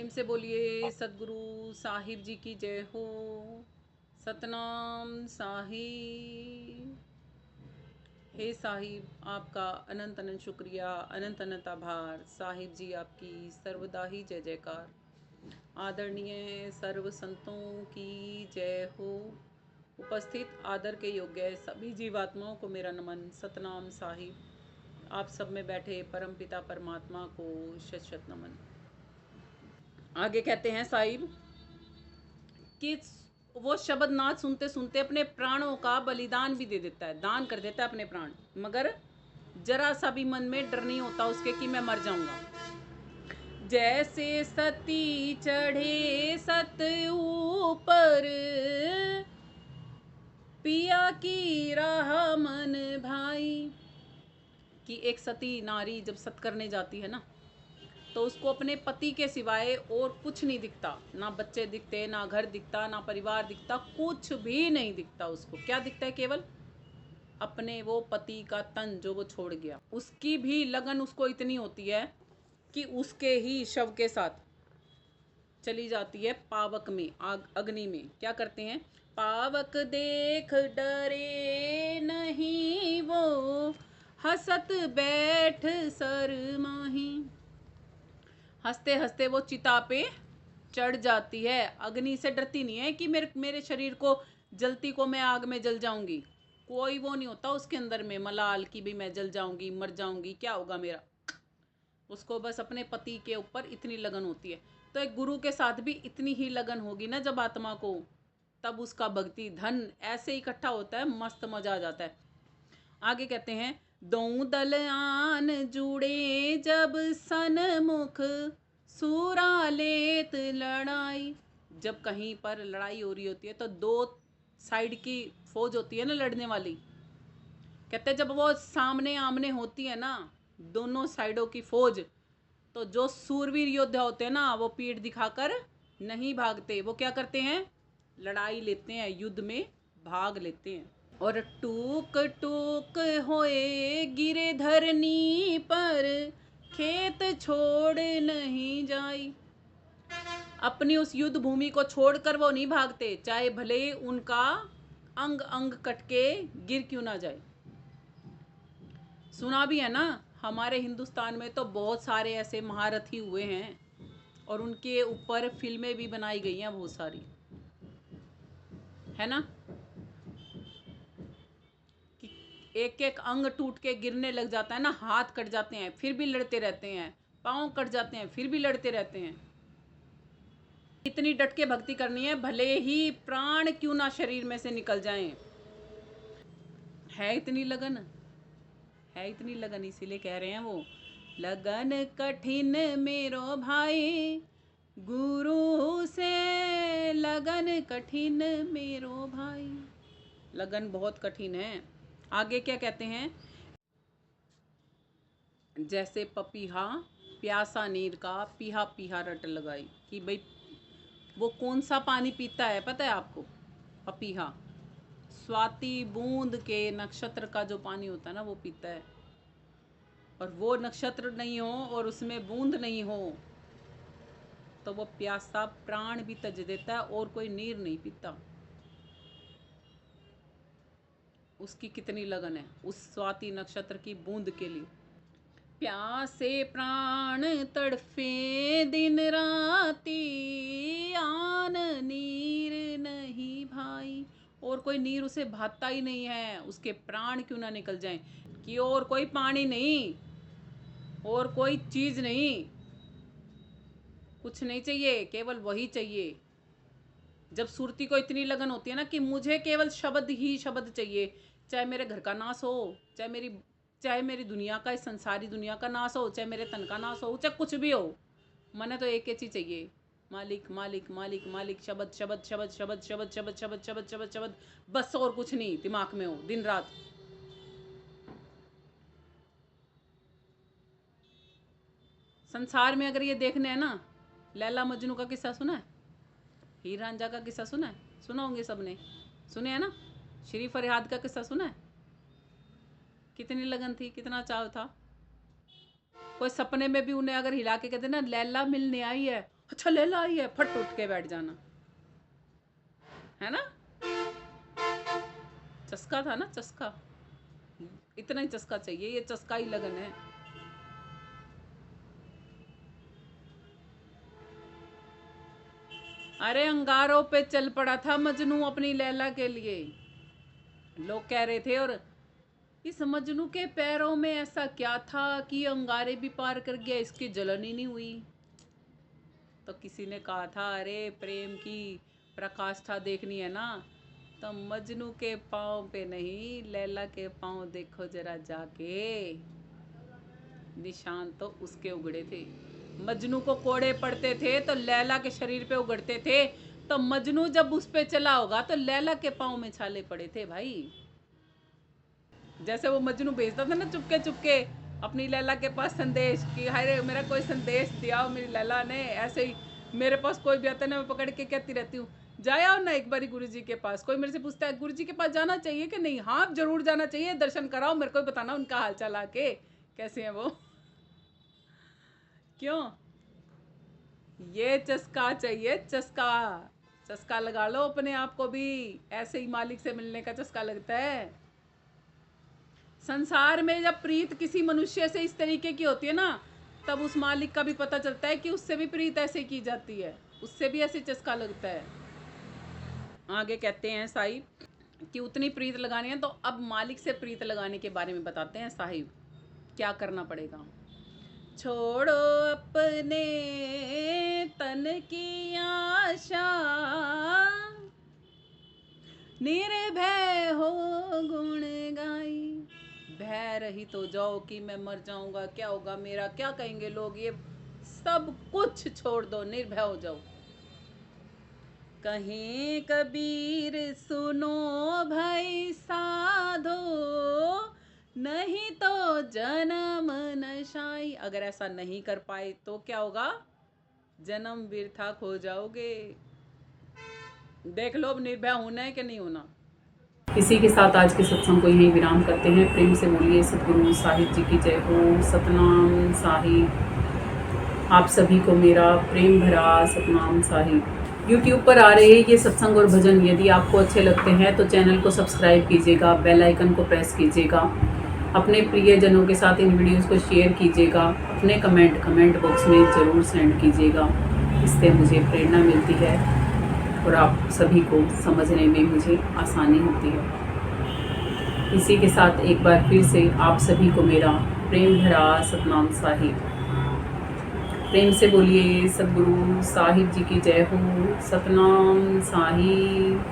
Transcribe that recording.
प्रेम से बोलिए सतगुरु साहिब जी की जय हो। सतनाम साहिब। हे साहिब, आपका अनंत अनंत शुक्रिया, अनंत अनंत आभार। साहिब जी आपकी सर्वदा ही जय जयकार। आदरणीय सर्व संतों की जय हो। उपस्थित आदर के योग्य सभी जीवात्माओं को मेरा नमन। सतनाम साहिब। आप सब में बैठे परमपिता परमात्मा को शत शत नमन। आगे कहते हैं साहिब कि वो शब्द नाद सुनते सुनते अपने प्राणों का बलिदान भी दे देता है, दान कर देता है अपने प्राण, मगर जरा सा भी मन में डर नहीं होता उसके कि मैं मर जाऊंगा। जैसे सती चढ़े सत ऊपर, पिया की राह मन भाई। कि एक सती नारी जब सत करने जाती है ना, तो उसको अपने पति के सिवाय और कुछ नहीं दिखता। ना बच्चे दिखते, ना घर दिखता, ना परिवार दिखता, कुछ भी नहीं दिखता। उसको क्या दिखता है? केवल अपने वो पति का तन जो वो छोड़ गया। उसकी भी लगन उसको इतनी होती है कि उसके ही शव के साथ चली जाती है पावक में, आग अग्नि में। क्या करते हैं? पावक देख डरे नहीं वो, हसत बैठ शर्माही। हंसते हंसते वो चिता पे चढ़ जाती है। अग्नि से डरती नहीं है कि मेरे शरीर को जलती को मैं आग में जल जाऊंगी। कोई वो नहीं होता उसके अंदर में मलाल की भी मैं जल जाऊंगी, मर जाऊंगी, क्या होगा मेरा। उसको बस अपने पति के ऊपर इतनी लगन होती है। तो एक गुरु के साथ भी इतनी ही लगन होगी ना जब आत्मा को, तब उसका भक्ति धन ऐसे इकट्ठा होता है, मस्त मजा आ जाता है। आगे कहते हैं, दो दल आन जुड़े जब सनमुख, सूरा लेत लड़ाई। जब कहीं पर लड़ाई हो रही होती है तो दो साइड की फौज होती है ना लड़ने वाली। कहते हैं जब वो सामने आमने होती है ना, दोनों साइडों की फौज, तो जो सूरवीर योद्धा होते हैं ना, वो पीठ दिखाकर नहीं भागते। वो क्या करते हैं? लड़ाई लेते हैं, युद्ध में भाग लेते हैं। और टूक टूक होए गिरे धरनी पर, खेत छोड़ नहीं जाई। अपनी उस युद्ध भूमि को छोड़कर वो नहीं भागते, चाहे भले उनका अंग अंग कट के गिर क्यों ना जाए। सुना भी है ना, हमारे हिंदुस्तान में तो बहुत सारे ऐसे महारथी हुए हैं और उनके ऊपर फिल्में भी बनाई गई हैं बहुत सारी, है ना। एक एक अंग टूट के गिरने लग जाता है ना, हाथ कट जाते हैं फिर भी लड़ते रहते हैं, पाँव कट जाते हैं फिर भी लड़ते रहते हैं। इतनी डट के भक्ति करनी है, भले ही प्राण क्यों ना शरीर में से निकल जाएं। है इतनी लगन, है इतनी लगन, इसीलिए कह रहे हैं वो, लगन कठिन मेरो भाई, गुरु से लगन कठिन मेरो भाई। लगन बहुत कठिन है। आगे क्या कहते हैं? जैसे पपीहा प्यासा नीर का पीहा पीहा रट लगाई। कि भाई वो कौन सा पानी पीता है पता है आपको? पपीहा स्वाति बूंद के नक्षत्र का जो पानी होता है ना, वो पीता है। और वो नक्षत्र नहीं हो और उसमें बूंद नहीं हो तो वो प्यासा प्राण भी तज देता है और कोई नीर नहीं पीता। उसकी कितनी लगन है उस स्वाति नक्षत्र की बूंद के लिए। प्यासे प्राण तड़फे दिन राती, आन नीर नहीं भाई। और कोई नीर उसे भाता ही नहीं है, उसके प्राण क्यों ना निकल जाएं। कि और कोई पानी नहीं, और कोई चीज नहीं, कुछ नहीं चाहिए, केवल वही चाहिए। जब सुरती को इतनी लगन होती है ना कि मुझे केवल शब्द ही शब्द चाहिए, चाहे मेरे घर का नाश हो, चाहे मेरी दुनिया का, इस संसारी दुनिया का नाश हो, चाहे मेरे तन का नाश हो, चाहे कुछ भी हो, मैंने तो एक ही चीज चाहिए, मालिक मालिक मालिक मालिक, शब्द शब्द शब्द शब्द शब्द शब्द शब्द शब्द शब्द शब्द, बस और कुछ नहीं दिमाग में हो दिन रात। संसार में अगर ये देखने है ना, लैला मजनू का किस्सा सुना है? हीर रांझा का किस्सा सुना है? सुना होंगे सबने, सुने हैं ना। श्री फरियाद का किस्सा सुना है? कितनी लगन थी, कितना चाव था। कोई सपने में भी उन्हें अगर हिला के कहते ना लैला मिलने आई है, अच्छा लैला आई है, फट उठ के बैठ जाना, है ना। चस्का था ना, चस्का, इतना ही चस्का चाहिए, ये चस्का ही लगन है। अरे अंगारों पे चल पड़ा था मजनू अपनी लैला के लिए, लोग कह रहे थे। और इस मजनू के पैरों में ऐसा क्या था कि अंगारे भी पार कर गया, इसकी जलन ही नहीं हुई। तो किसी ने कहा था, अरे प्रेम की प्रकाष्ठा देखनी है ना, तो मजनू के पाँव पे नहीं, लैला के पाँव देखो जरा जाके, निशान तो उसके उगड़े थे। मजनू को कोड़े पड़ते थे तो लैला के शरीर पे उगड़ते थे, तो मजनू जब उस पे चला होगा तो लैला के पाँव में छाले पड़े थे भाई। जैसे वो मजनू भेजता था ना चुपके चुपके अपनी लैला के पास संदेश कि हाय मेरा कोई संदेश दिया मेरी लैला ने, ऐसे ही मेरे पास कोई भी आता है ना, मैं पकड़ के कहती रहती हूँ जाया ना एक बारी गुरुजी के पास। कोई मेरे से पूछता है गुरुजी के पास जाना चाहिए कि नहीं, हाँ जरूर जाना चाहिए, दर्शन कराओ, मेरे को बताना उनका हालचाल आके कैसे हैं वो। क्यों, ये चस्का चाहिए, चस्का, चस्का लगा लो अपने आप को भी, ऐसे ही मालिक से मिलने का चस्का लगता है। संसार में जब प्रीत किसी मनुष्य से इस तरीके की होती है ना, तब उस मालिक का भी पता चलता है कि उससे भी प्रीत ऐसे की जाती है, उससे भी ऐसे चस्का लगता है। आगे कहते हैं साहिब कि उतनी प्रीत लगानी है, तो अब मालिक से प्रीत लगाने के बारे में बताते हैं साहिब क्या करना पड़ेगा। छोड़ो अपने तन की आशा, निर्भय हो गुण गाई, भय रहित हो जाओ कि मैं मर जाऊंगा, क्या होगा मेरा, क्या कहेंगे लोग, ये सब कुछ छोड़ दो, निर्भय हो जाओ। कहीं कबीर सुनो भाई साधो, नहीं तो जन्म नशाई। अगर ऐसा नहीं कर पाए तो क्या होगा, जन्म व्यर्थ खो जाओगे। देख लो अब निर्भय होना है कि नहीं होना। इसी के साथ आज के सत्संग को यहीं विराम करते हैं। प्रेम से बोलिए सतगुरु साहिब जी की जय हो। सतनाम साहिब। आप सभी को मेरा प्रेम भरा सतनाम साहिब। YouTube पर आ रहे ये सत्संग और भजन यदि आपको अच्छे लगते हैं तो चैनल को सब्सक्राइब कीजिएगा, बेल आइकन को प्रेस कीजिएगा, अपने प्रियजनों के साथ इन वीडियोस को शेयर कीजिएगा, अपने कमेंट बॉक्स में ज़रूर सेंड कीजिएगा। इससे मुझे प्रेरणा मिलती है और आप सभी को समझने में मुझे आसानी होती है। इसी के साथ एक बार फिर से आप सभी को मेरा प्रेम भरा सतनाम साहिब। प्रेम से बोलिए सतगुरु साहिब जी की जय हो। सतनाम साहिब।